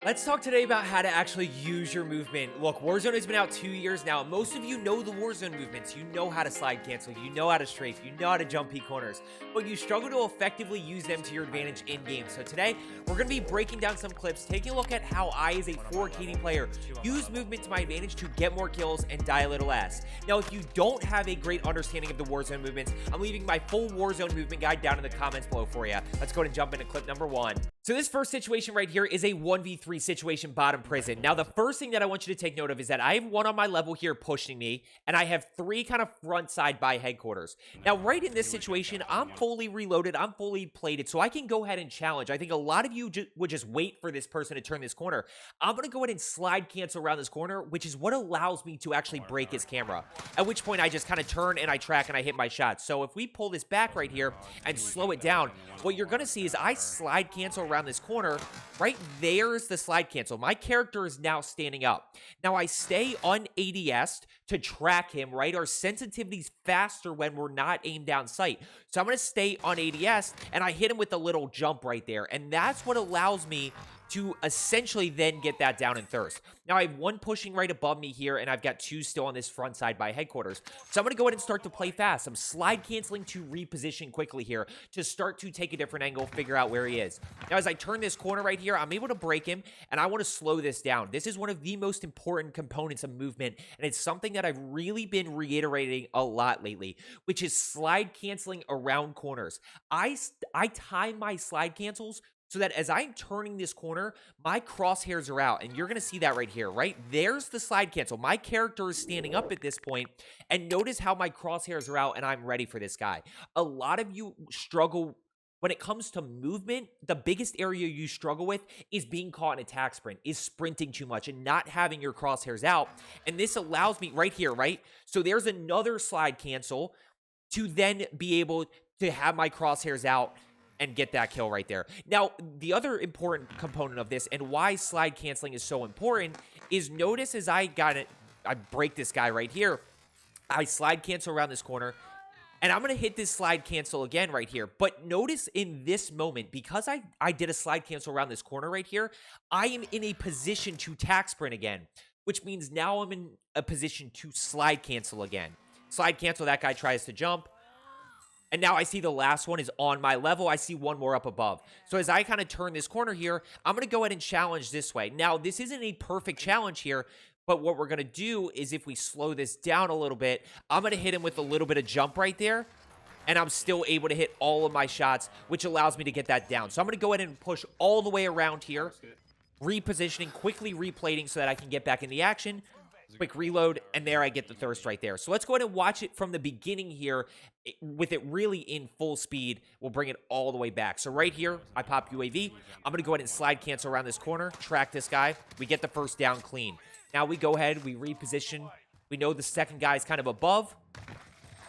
Let's talk today about how to actually use your movement. Look, Warzone has been out 2 years now. Most of you know the Warzone movements. You know how to slide cancel. You know how to strafe. You know how to jump peek corners. But you struggle to effectively use them to your advantage in-game. So today, we're going to be breaking down some clips, taking a look at how I, as a 4KD player, use movement to my advantage to get more kills and die a little less. Now, if you don't have a great understanding of the Warzone movements, I'm leaving my full Warzone movement guide down in the comments below for you. Let's go ahead and jump into clip number 1. So this first situation right here is a 1v3 situation bottom prison. Now, the first thing that I want you to take note of is that I have one on my level here pushing me, and I have 3 kind of front side by headquarters. Now, right in this situation, I'm fully reloaded, I'm fully plated, so I can go ahead and challenge. I think a lot of you would just wait for this person to turn this corner. I'm going to go ahead and slide cancel around this corner, which is what allows me to actually break his camera. At which point, I just kind of turn and I track and I hit my shot. So if we pull this back right here and slow it down, what you're going to see is I slide cancel around this corner. Right there's the slide cancel. My character is now standing up. Now I stay on ADS to track him, right? Our sensitivity's faster when we're not aimed down sight. So I'm going to stay on ADS and I hit him with a little jump right there. And that's what allows me to essentially then get that down in thirst. Now I have 1 pushing right above me here, and I've got 2 still on this front side by headquarters. So I'm going to go ahead and start to play fast. I'm slide canceling to reposition quickly here to start to take a different angle, figure out where he is. Now as I turn this corner right here, I'm able to break him, and I want to slow this down. This is one of the most important components of movement, and it's something that I've really been reiterating a lot lately, which is slide canceling around corners. I time my slide cancels so that as I'm turning this corner, my crosshairs are out. And you're going to see that right here, right? There's the slide cancel. My character is standing up at this point. And notice how my crosshairs are out and I'm ready for this guy. A lot of you struggle when it comes to movement. The biggest area you struggle with is being caught in attack sprint, is sprinting too much and not having your crosshairs out. And this allows me right here, right? So there's another slide cancel to then be able to have my crosshairs out and get that kill right there. Now, the other important component of this and why slide canceling is so important is notice as I break this guy right here, I slide cancel around this corner, and I'm going to hit this slide cancel again right here. But notice in this moment, because I did a slide cancel around this corner right here, I am in a position to tack sprint again, which means now I'm in a position to slide cancel again. Slide cancel, that guy tries to jump. And now I see the last one is on my level. I see 1 more up above. So as I kind of turn this corner here, I'm going to go ahead and challenge this way. Now, this isn't a perfect challenge here, but what we're going to do is if we slow this down a little bit, I'm going to hit him with a little bit of jump right there. And I'm still able to hit all of my shots, which allows me to get that down. So I'm going to go ahead and push all the way around here, repositioning, quickly replating so that I can get back in the action. Quick reload, and there I get the thirst right there. So let's go ahead and watch it from the beginning here with it really in full speed. We'll bring it all the way back. So right here, I pop UAV. I'm going to go ahead and slide cancel around this corner, track this guy. We get the first down clean. Now we go ahead, we reposition. We know the second guy is kind of above.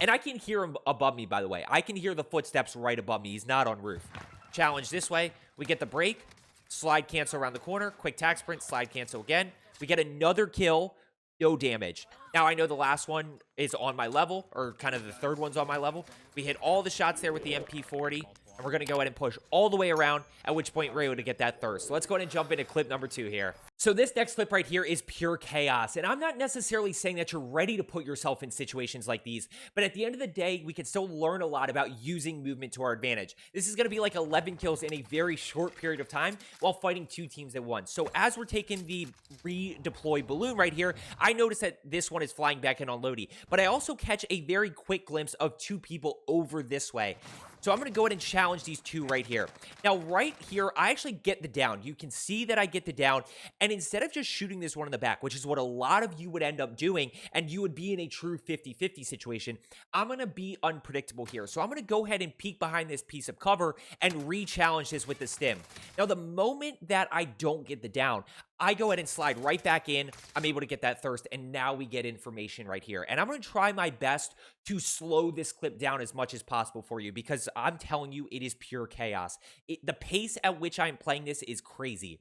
And I can hear him above me, by the way. I can hear the footsteps right above me. He's not on roof. Challenge this way. We get the break. Slide cancel around the corner. Quick tack sprint. Slide cancel again. We get another kill. No damage. Now, I know the last one is on my level, or kind of the third one's on my level. We hit all the shots there with the MP40, and we're going to go ahead and push all the way around, at which point we're able to get that thirst. So let's go ahead and jump into clip number 2 here. So this next clip right here is pure chaos, and I'm not necessarily saying that you're ready to put yourself in situations like these, but at the end of the day, we can still learn a lot about using movement to our advantage. This is going to be like 11 kills in a very short period of time while fighting 2 teams at once. So as we're taking the redeploy balloon right here, I notice that this one is flying back in on Lodi, but I also catch a very quick glimpse of 2 people over this way. So I'm going to go ahead and challenge these 2 right here. Now, right here, I actually get the down. You can see that I get the down. And instead of just shooting this one in the back, which is what a lot of you would end up doing, and you would be in a true 50-50 situation, I'm going to be unpredictable here. So I'm going to go ahead and peek behind this piece of cover and re-challenge this with the stim. Now, the moment that I don't get the down, I go ahead and slide right back in. I'm able to get that thirst, and now we get information right here. And I'm going to try my best to slow this clip down as much as possible for you because I'm telling you, it is pure chaos. The pace at which I'm playing this is crazy.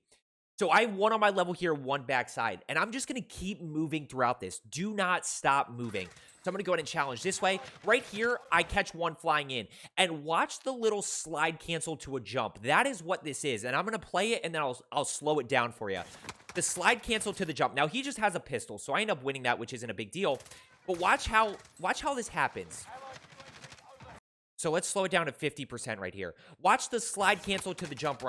So I have 1 on my level here, 1 backside. And I'm just going to keep moving throughout this. Do not stop moving. So I'm going to go ahead and challenge this way. Right here, I catch 1 flying in. And watch the little slide cancel to a jump. That is what this is. And I'm going to play it, and then I'll slow it down for you. The slide cancel to the jump. Now, he just has a pistol, so I end up winning that, which isn't a big deal. But watch how this happens. So let's slow it down to 50% right here. Watch the slide cancel to the jump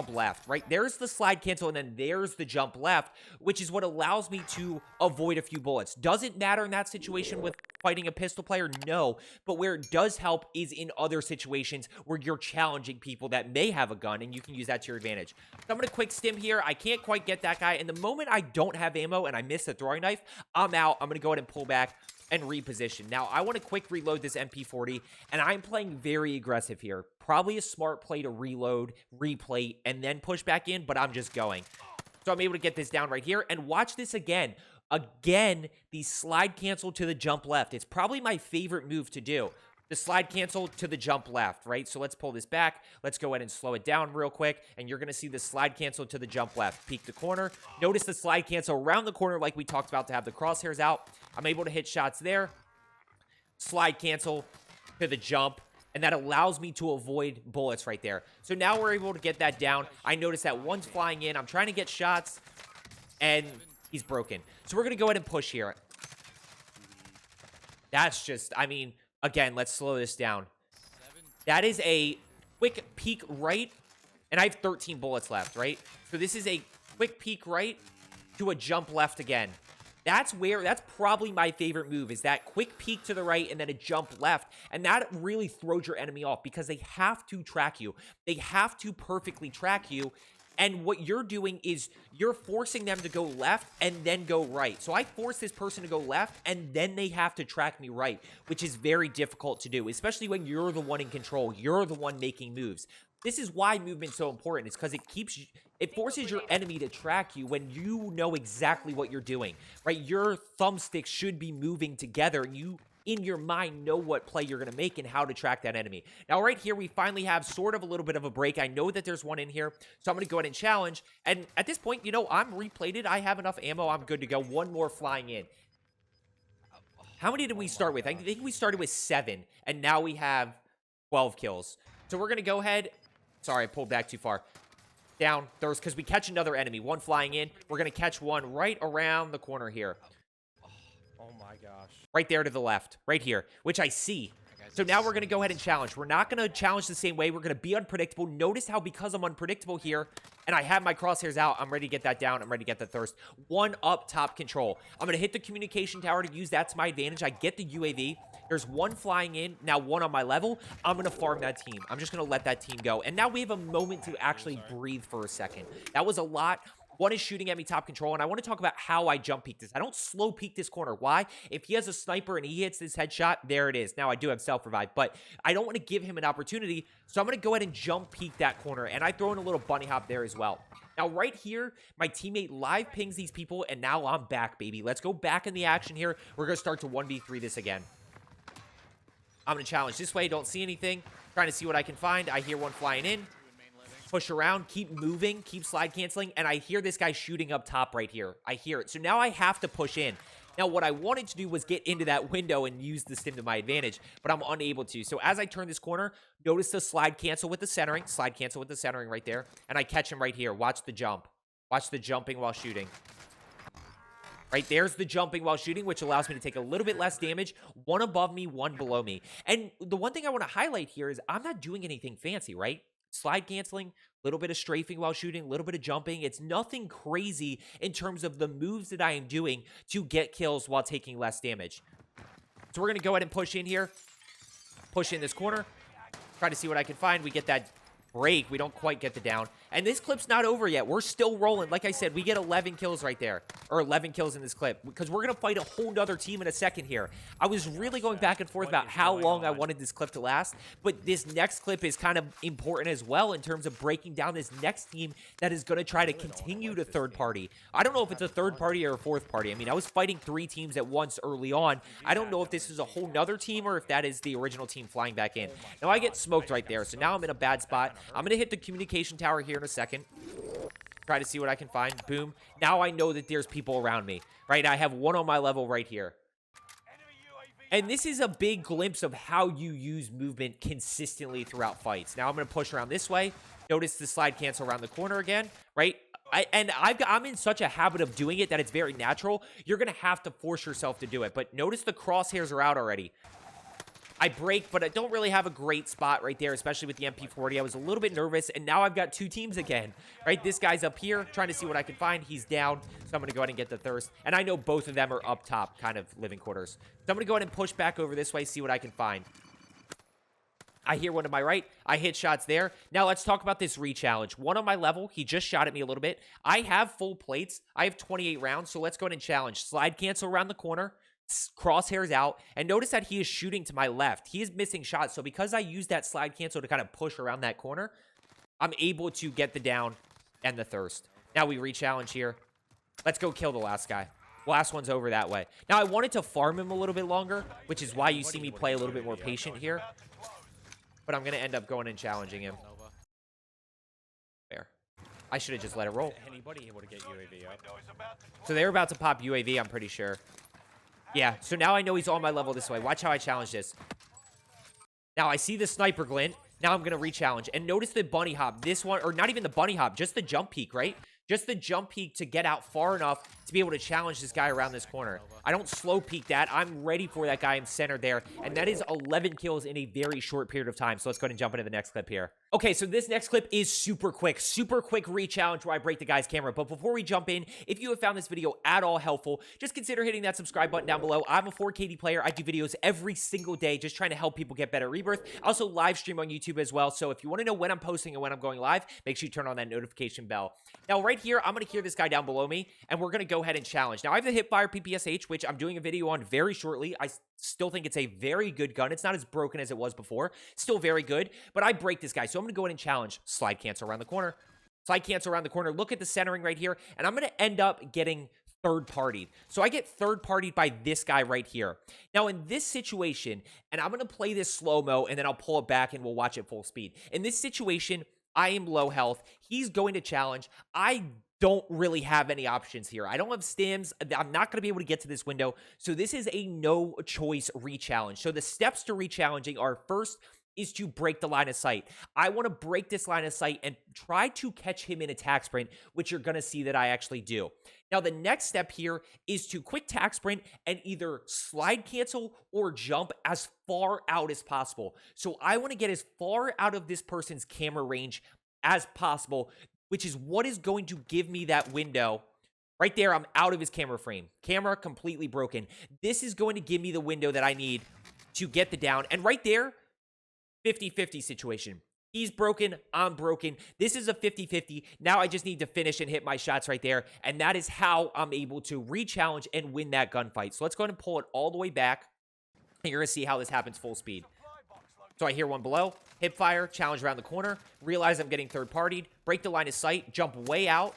left, right? There's the slide cancel, and then there's the jump left, which is what allows me to avoid a few bullets. Does it matter in that situation with fighting a pistol player? No. But where it does help is in other situations where you're challenging people that may have a gun, and you can use that to your advantage. So I'm going to quick stim here. I can't quite get that guy. And the moment I don't have ammo and I miss the throwing knife, I'm out. I'm going to go ahead and pull back and reposition. Now, I want to quick reload this MP40, and I'm playing very aggressive here. Probably a smart play to reload, replate, and then push back in, but I'm just going. So I'm able to get this down right here, and watch this again. Again, the slide cancel to the jump left. It's probably my favorite move to do. The slide cancel to the jump left, right? So let's pull this back. Let's go ahead and slow it down real quick. And you're going to see the slide cancel to the jump left. Peek the corner. Notice the slide cancel around the corner like we talked about to have the crosshairs out. I'm able to hit shots there. Slide cancel to the jump. And that allows me to avoid bullets right there. So now we're able to get that down. I notice that 1's flying in. I'm trying to get shots. And he's broken. So we're going to go ahead and push here. That's just, I mean... Again, let's slow this down. That is a quick peek right, and I have 13 bullets left, right? So this is a quick peek right to a jump left again. That's probably my favorite move, is that quick peek to the right and then a jump left. And that really throws your enemy off because they have to track you. They have to perfectly track you. And what you're doing is you're forcing them to go left and then go right. So I force this person to go left, and then they have to track me right, which is very difficult to do, especially when you're the one in control. You're the one making moves. This is why movement's so important. It's because it forces your enemy to track you when you know exactly what you're doing, right? Your thumbsticks should be moving together, and you in your mind know what play you're going to make and how to track that enemy. Now, right here, we finally have sort of a little bit of a break. I know that there's 1 in here, so I'm going to go ahead and challenge. And at this point, you know, I'm replated. I have enough ammo. I'm good to go. 1 more flying in. How many did we start with? I think we started with 7, and now we have 12 kills. So we're going to go ahead. Sorry, I pulled back too far. Down. There's because we catch another enemy. 1 flying in. We're going to catch 1 right around the corner here. Oh my gosh. Right there to the left. Right here. Which I see. So now we're going to go ahead and challenge. We're not going to challenge the same way. We're going to be unpredictable. Notice how because I'm unpredictable here, and I have my crosshairs out, I'm ready to get that down. I'm ready to get the thirst. 1 up top control. I'm going to hit the communication tower to use that to my advantage. I get the UAV. There's 1 flying in. Now 1 on my level. I'm going to farm that team. I'm just going to let that team go. And now we have a moment to actually breathe for a second. That was a lot. 1 is shooting at me top control, and I want to talk about how I jump peek this. I don't slow peek this corner. Why? If he has a sniper and he hits this headshot, there it is. Now, I do have self-revive, but I don't want to give him an opportunity, so I'm going to go ahead and jump peek that corner, and I throw in a little bunny hop there as well. Now, right here, my teammate live pings these people, and now I'm back, baby. Let's go back in the action here. We're going to start to 1v3 this again. I'm going to challenge this way. Don't see anything. Trying to see what I can find. I hear 1 flying in. Push around, keep moving, keep slide canceling, and I hear this guy shooting up top right here. I hear it. So now I have to push in. Now, what I wanted to do was get into that window and use the stim to my advantage, but I'm unable to. So as I turn this corner, notice the slide cancel with the centering. Slide cancel with the centering right there, and I catch him right here. Watch the jump. Watch the jumping while shooting. Right, there's the jumping while shooting, which allows me to take a little bit less damage. 1 above me, 1 below me. And the one thing I want to highlight here is I'm not doing anything fancy, right? Slide canceling, a little bit of strafing while shooting, a little bit of jumping. It's nothing crazy in terms of the moves that I am doing to get kills while taking less damage. So we're going to go ahead and push in here. Push in this corner. Try to see what I can find. We get that break. We don't quite get the down. And this clip's not over yet. We're still rolling. Like I said, we get 11 kills right there. Or 11 kills in this clip. Because we're going to fight a whole nother team in a second here. I was really going back and forth about how long I wanted this clip to last. But this next clip is kind of important as well in terms of breaking down this next team that is going to try to continue to third party. I don't know if it's a third party or a fourth party. I mean, I was fighting 3 teams at once early on. I don't know if this is a whole nother team or if that is the original team flying back in. Now, I get smoked right there. So now I'm in a bad spot. I'm going to hit the communication tower here in a second. Try to see what I can find. Boom. Now I know that there's people around me, right? I have one on my level right here. And this is a big glimpse of how you use movement consistently throughout fights. Now I'm going to push around this way. Notice the slide cancel around the corner again, right? I'm in such a habit of doing it that it's very natural. You're going to have to force yourself to do it. But notice the crosshairs are out already. I break, but I don't really have a great spot right there, especially with the MP40. I was a little bit nervous, and now I've got two teams again, right? This guy's up here trying to see what I can find. He's down, so I'm going to go ahead and get the thirst. And I know both of them are up top, kind of living quarters. So I'm going to go ahead and push back over this way, see what I can find. I hear one to my right. I hit shots there. Now let's talk about this Rechallenge. One on my level. He just shot at me a little bit. I have full plates. I have 28 rounds, so let's go ahead and challenge. Slide cancel around the corner. Crosshairs out, and notice that he is shooting to my left. He is missing shots, so because I use that slide cancel to kind of push around that corner, I'm able to get the down and the thirst. Now we re-challenge here. Let's go kill the last guy. Last one's over that way. Now I wanted to farm him a little bit longer, which is why you see me play a little bit more patient here, but I'm going to end up going and challenging him. There. I should have just let it roll. Anybody able to get UAV up? So they're about to pop UAV, I'm pretty sure. Yeah, so now I know he's on my level this way. Watch how I challenge this. Now, I see the sniper glint. Now I'm going to re-challenge. And notice the bunny hop. This one, or not even the bunny hop, just the jump peek, right? Just the jump peek to get out far enough to be able to challenge this guy around this corner. I don't slow peek that. I'm ready for that guy. I'm centered there. And that is 11 kills in a very short period of time. So let's go ahead and jump into the next clip here. Okay, so this next clip is super quick re-challenge where I break the guy's camera. But before we jump in, if you have found this video at all helpful, just consider hitting that subscribe button down below. I'm a 4KD player. I do videos every single day just trying to help people get better at Rebirth. I also live stream on YouTube as well. So if you want to know when I'm posting and when I'm going live, make sure you turn on that notification bell. Now, right here, I'm going to hear this guy down below me, and we're going to go ahead and challenge. Now, I have the Hipfire PPSH, which I'm doing a video on very shortly. I still think it's a very good gun. It's not as broken as it was before. Still very good, but I break this guy. So I'm going to go in and challenge. Slide cancel around the corner. Slide cancel around the corner. Look at the centering right here, and I'm going to end up getting third-partied. So I get third-partied by this guy right here. Now, in this situation, and I'm going to play this slow-mo, and then I'll pull it back, and we'll watch it full speed. In this situation, I am low health. He's going to challenge. I don't really have any options here. I don't have stims. I'm not going to be able to get to this window. So this is a no-choice re-challenge. So the steps to re-challenging are, first is to break the line of sight. I want to break this line of sight and try to catch him in attack sprint, which you're going to see that I actually do. Now, the next step here is to quick tack sprint and either slide cancel or jump as far out as possible. So I want to get as far out of this person's camera range as possible, which is what is going to give me that window. Right there, I'm out of his camera frame. Camera completely broken. This is going to give me the window that I need to get the down. And right there, 50-50 situation. He's broken, I'm broken. This is a 50-50. Now I just need to finish and hit my shots right there. And that is how I'm able to re-challenge and win that gunfight. So let's go ahead and pull it all the way back. And you're going to see how this happens full speed. So I hear one below. Hip fire, challenge around the corner. Realize I'm getting third-partied. Break the line of sight. Jump way out.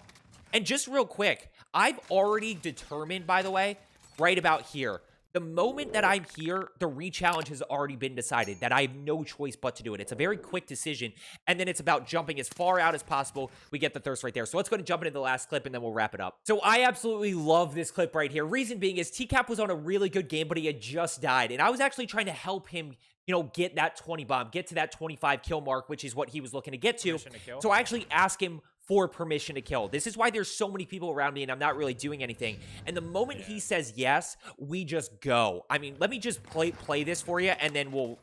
And just real quick, I've already determined, by the way, right about here. The moment that I'm here, the re-challenge has already been decided, that I have no choice but to do it. It's a very quick decision, and then it's about jumping as far out as possible. We get the thirst right there. So let's go ahead and jump into the last clip, and then we'll wrap it up. So I absolutely love this clip right here. Reason being is TCap was on a really good game, but he had just died, and I was actually trying to help him, you know, get that 20 bomb, get to that 25 kill mark, which is what he was looking to get to. So I actually asked him for permission to kill. This is why there's so many people around me and I'm not really doing anything. And the moment he says yes, we just go. I mean, let me just play this for you and then we'll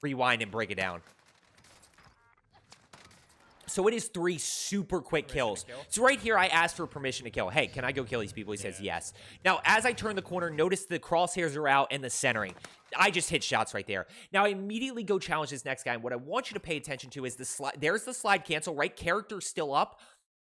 rewind and break it down. So it is 3 super quick kills. So right here, I asked for permission to kill. Hey, can I go kill these people? He says yes. Now, as I turn the corner, notice the crosshairs are out and the centering. I just hit shots right there. Now, I immediately go challenge this next guy. And what I want you to pay attention to is the slide. There's the slide cancel, right? Character still up.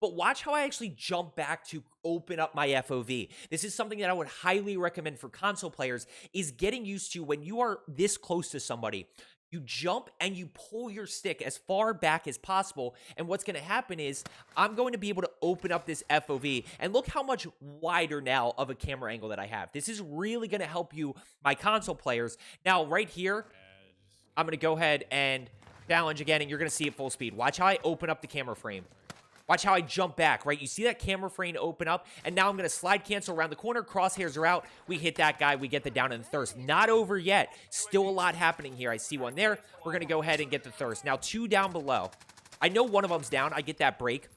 But watch how I actually jump back to open up my FOV. This is something that I would highly recommend for console players, is getting used to when you are this close to somebody. You jump and you pull your stick as far back as possible. And what's going to happen is I'm going to be able to open up this FOV. And look how much wider now of a camera angle that I have. This is really going to help you, my console players. Now, right here, I'm going to go ahead and challenge again. And you're going to see it full speed. Watch how I open up the camera frame. Watch how I jump back, right? You see that camera frame open up, and now I'm going to slide cancel around the corner. Crosshairs are out. We hit that guy. We get the down and the thirst. Not over yet. Still a lot happening here. I see one there. We're going to go ahead and get the thirst. Now, 2 down below. I know one of them's down. I get that break.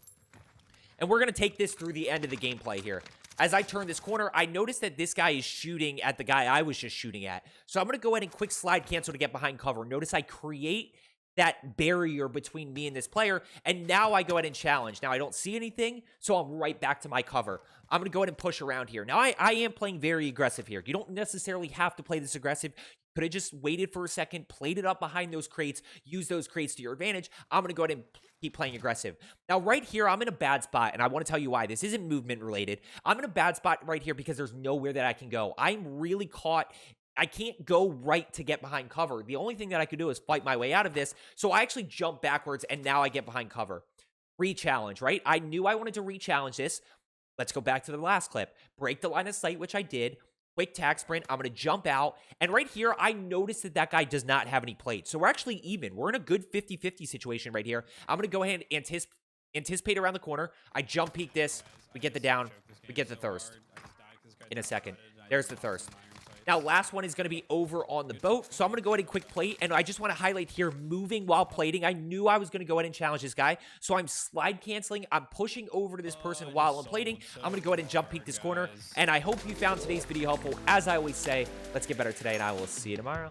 And we're going to take this through the end of the gameplay here. As I turn this corner, I notice that this guy is shooting at the guy I was just shooting at. So I'm going to go ahead and quick slide cancel to get behind cover. Notice I create that barrier between me and this player, and now I go ahead and challenge. Now I don't see anything, so I'm right back to my cover. I'm going to go ahead and push around here. Now I am playing very aggressive here. You don't necessarily have to play this aggressive. Could have just waited for a second, played it up behind those crates, use those crates to your advantage. I'm going to go ahead and keep playing aggressive. Now, right here, I'm in a bad spot, and I want to tell you why. This isn't movement related. I'm in a bad spot right here because there's nowhere that I can go. I'm really caught. I can't go right to get behind cover. The only thing that I could do is fight my way out of this. So I actually jump backwards, and now I get behind cover. Rechallenge, right? I knew I wanted to rechallenge this. Let's go back to the last clip. Break the line of sight, which I did. Quick tag sprint. I'm going to jump out. And right here, I noticed that that guy does not have any plates. So we're actually even. We're in a good 50-50 situation right here. I'm going to go ahead and anticipate around the corner. I jump peek this. We get the down. We get the thirst in a second. There's the thirst. Now, last one is going to be over on the boat. So I'm going to go ahead and quick plate. And I just want to highlight here, moving while plating. I knew I was going to go ahead and challenge this guy. So I'm slide canceling. I'm pushing over to this person while I'm plating. I'm going to go ahead and jump peek this corner. And I hope you found today's video helpful. As I always say, let's get better today, and I will see you tomorrow.